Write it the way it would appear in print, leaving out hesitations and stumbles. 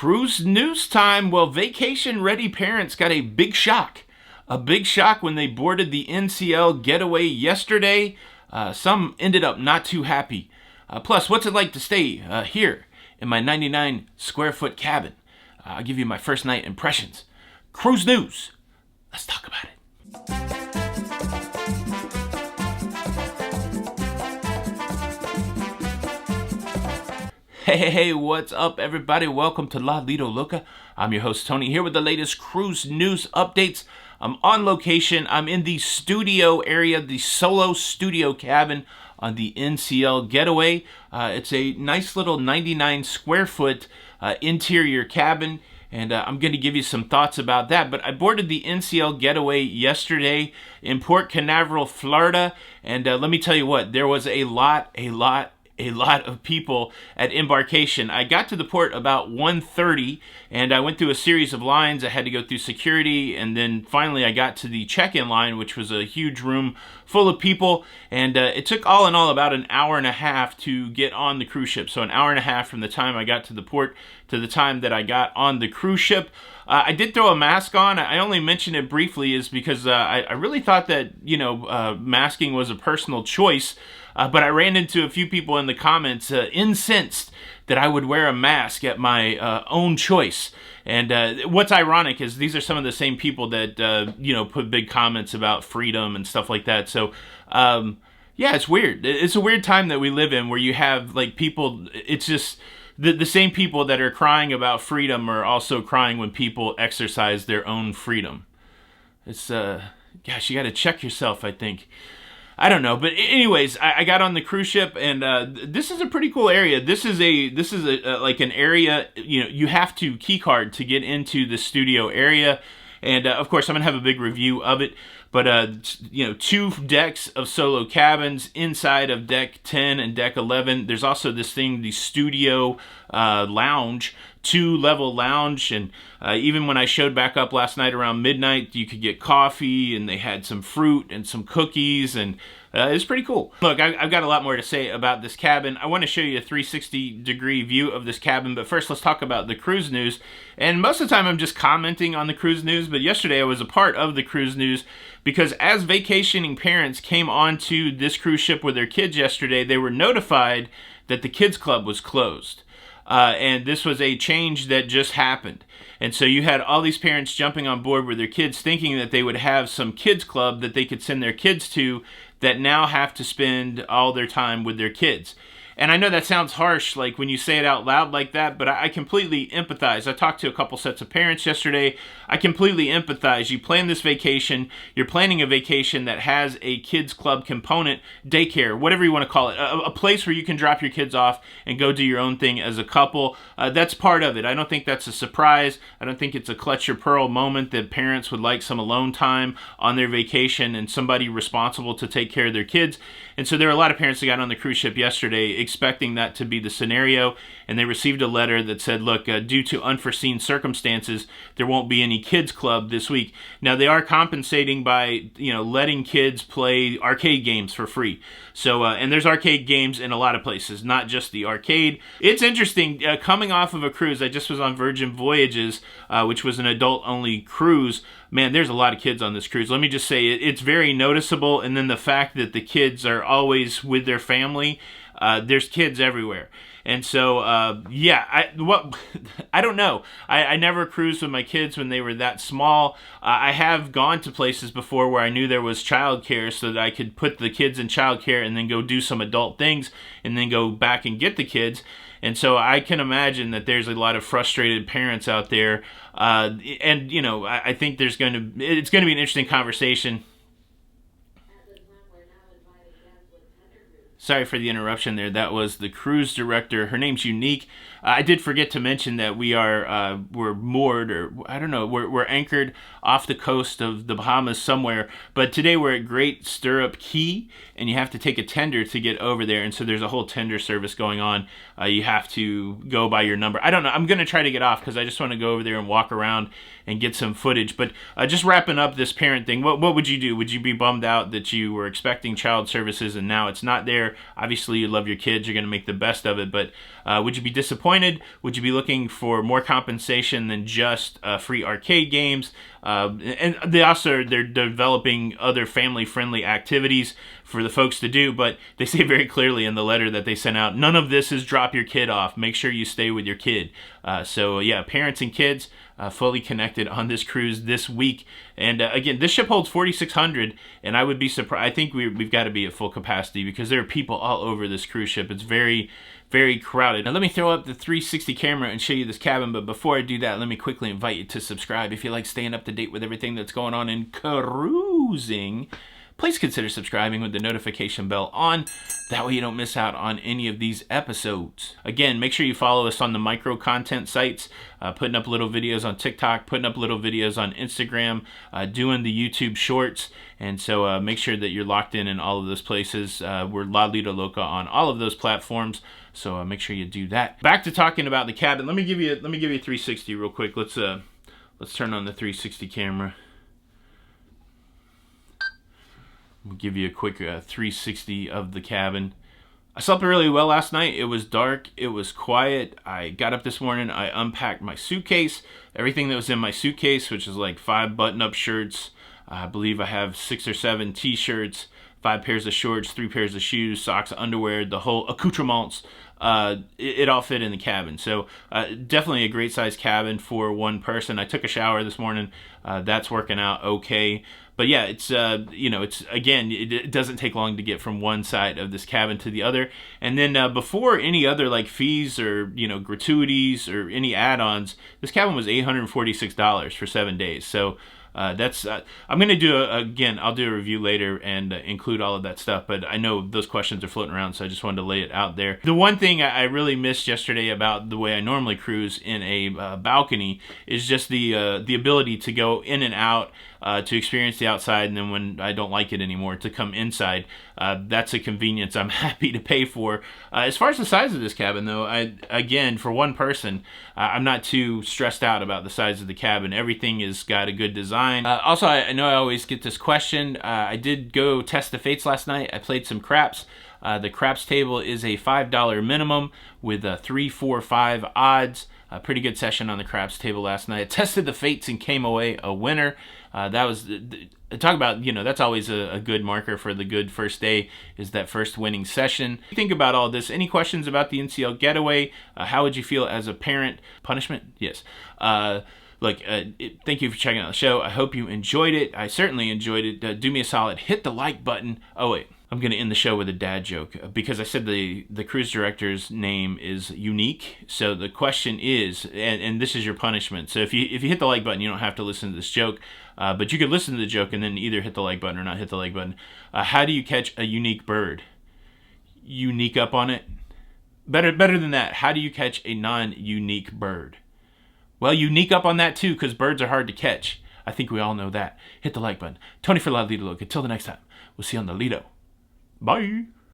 Cruise news time. Well, vacation-ready parents got a big shock. A big shock when they boarded the NCL Getaway yesterday. Some ended up not too happy. Plus, what's it like to stay here in my 99 square foot cabin? I'll give you my first night impressions. Cruise news. Let's talk about it. Hey, what's up, everybody? Welcome to Lido, Loca. I'm your host, Tony, here with the latest cruise news updates. I'm on location. I'm in the studio area, the solo studio cabin on the NCL Getaway. It's a nice little 99 square foot interior cabin, and I'm going to give you some thoughts about that. But I boarded the NCL Getaway yesterday in Port Canaveral, Florida, and let me tell you what, there was a lot of people at embarkation. I got to the port about 1:30, and I went through a series of lines. I had to go through security, and then finally I got to the check-in line, which was a huge room full of people, and it took all in all about an hour and a half to get on the cruise ship. So an hour and a half from the time I got to the port to the time that I got on the cruise ship. I did throw a mask on. I only mentioned it briefly is because I really thought that, masking was a personal choice. But I ran into a few people in the comments incensed that I would wear a mask at my own choice. And what's ironic is these are some of the same people that, put big comments about freedom and stuff like that. So, yeah, it's weird. It's a weird time that we live in where you have, people, it's just the same people that are crying about freedom are also crying when people exercise their own freedom. It's, gosh, you got to check yourself, I think. I don't know, but anyways, I got on the cruise ship, and this is a pretty cool area. This is like an area, you have to key card to get into the studio area, and of course I'm gonna have a big review of it. But 2 decks of solo cabins inside of deck 10 and deck 11. There's also this thing, the studio lounge, 2-level lounge, and even when I showed back up last night around midnight, you could get coffee, and they had some fruit and some cookies, and it's pretty cool. Look, I've got a lot more to say about this cabin. I want to show you a 360-degree view of this cabin, but first let's talk about the cruise news. And most of the time I'm just commenting on the cruise news, but yesterday I was a part of the cruise news because as vacationing parents came onto this cruise ship with their kids yesterday, they were notified that the kids club was closed. And this was a change that just happened. And so you had all these parents jumping on board with their kids thinking that they would have some kids club that they could send their kids to that now have to spend all their time with their kids. And I know that sounds harsh, like when you say it out loud like that, but I completely empathize. I talked to a couple sets of parents yesterday. I completely empathize. You plan this vacation, you're planning a vacation that has a kids club component, daycare, whatever you want to call it, a place where you can drop your kids off and go do your own thing as a couple. That's part of it. I don't think that's a surprise. I don't think it's a clutch your pearl moment that parents would like some alone time on their vacation and somebody responsible to take care of their kids. And so there were a lot of parents that got on the cruise ship yesterday expecting that to be the scenario, and they received a letter that said, look, due to unforeseen circumstances, there won't be any kids club this week. Now, they are compensating by, letting kids play arcade games for free. So, and there's arcade games in a lot of places, not just the arcade. It's interesting, coming off of a cruise, I just was on Virgin Voyages, which was an adult-only cruise. Man, there's a lot of kids on this cruise. Let me just say, it's very noticeable, and then the fact that the kids are always with their family, there's kids everywhere. And so, I don't know. I never cruised with my kids when they were that small. I have gone to places before where I knew there was childcare so that I could put the kids in childcare and then go do some adult things and then go back and get the kids. And so I can imagine that there's a lot of frustrated parents out there. I think it's going to be an interesting conversation. Sorry for the interruption there. That was the cruise director. Her name's Unique. I did forget to mention that we're moored, or I don't know, we're anchored off the coast of the Bahamas somewhere. But today we're at Great Stirrup Key, and you have to take a tender to get over there. And so there's a whole tender service going on. You have to go by your number. I don't know. I'm going to try to get off because I just want to go over there and walk around and get some footage. But just wrapping up this parent thing, what would you do? Would you be bummed out that you were expecting child services and now it's not there? Obviously, you love your kids. You're going to make the best of it. But would you be disappointed? Would you be looking for more compensation than just free arcade games? And they're developing other family-friendly activities for the folks to do, but they say very clearly in the letter that they sent out, none of this is drop your kid off. Make sure you stay with your kid. So yeah, parents and kids fully connected on this cruise this week. And again, this ship holds 4,600, and I would be surprised. I think we've got to be at full capacity because there are people all over this cruise ship. It's very, very crowded. Now let me throw up the 360 camera and show you this cabin, but before I do that, let me quickly invite you to subscribe. If you like staying up to date with everything that's going on in cruising, please consider subscribing with the notification bell on. That way you don't miss out on any of these episodes. Again, make sure you follow us on the micro content sites, putting up little videos on TikTok, putting up little videos on Instagram, doing the YouTube shorts. And so make sure that you're locked in all of those places. We're Lido Loca on all of those platforms. So make sure you do that. Back to talking about the cabin. Let me give you a 360 real quick. Let's turn on the 360 camera. We'll give you a quick 360 of the cabin. I slept really well last night. It was dark. It was quiet. I got up this morning. I unpacked my suitcase. Everything that was in my suitcase, which is like 5 button-up shirts. I believe I have 6 or 7 t-shirts, 5 pairs of shorts, 3 pairs of shoes, socks, underwear, the whole accoutrements. It all fit in the cabin. So definitely a great size cabin for one person. I took a shower this morning. That's working out okay. But yeah, it's it doesn't take long to get from one side of this cabin to the other. And then before any other like fees or gratuities or any add-ons, this cabin was $846 for 7 days. So that's I'm gonna do I'll do a review later and include all of that stuff, but I know those questions are floating around, so I just wanted to lay it out there. The one thing I really missed yesterday about the way I normally cruise in a balcony is just the ability to go in and out, to experience the outside, and then when I don't like it anymore, to come inside. That's a convenience I'm happy to pay for. As far as the size of this cabin, though, again, for one person, I'm not too stressed out about the size of the cabin. Everything has got a good design. Also, I know I always get this question. I did go test the fates last night. I played some craps. The craps table is a $5 minimum with 3, 4, 5 odds. A pretty good session on the craps table last night. I tested the fates and came away a winner. That was talk about, that's always a good marker for the good first day, is that first winning session. Think about all this. Any questions about the NCL Getaway? How would you feel as a parent? Punishment? Yes. Look, thank you for checking out the show. I hope you enjoyed it. I certainly enjoyed it. Do me a solid, hit the like button. Oh wait, I'm going to end the show with a dad joke because I said the cruise director's name is unique. So the question is, and this is your punishment. So if you hit the like button, you don't have to listen to this joke, but you could listen to the joke and then either hit the like button or not hit the like button. How do you catch a unique bird? Unique up on it? Better than that. How do you catch a non-unique bird? Well, unique up on that too, because birds are hard to catch. I think we all know that. Hit the like button. Tony for Lido Loca. Until the next time, we'll see you on the Lido. Bye.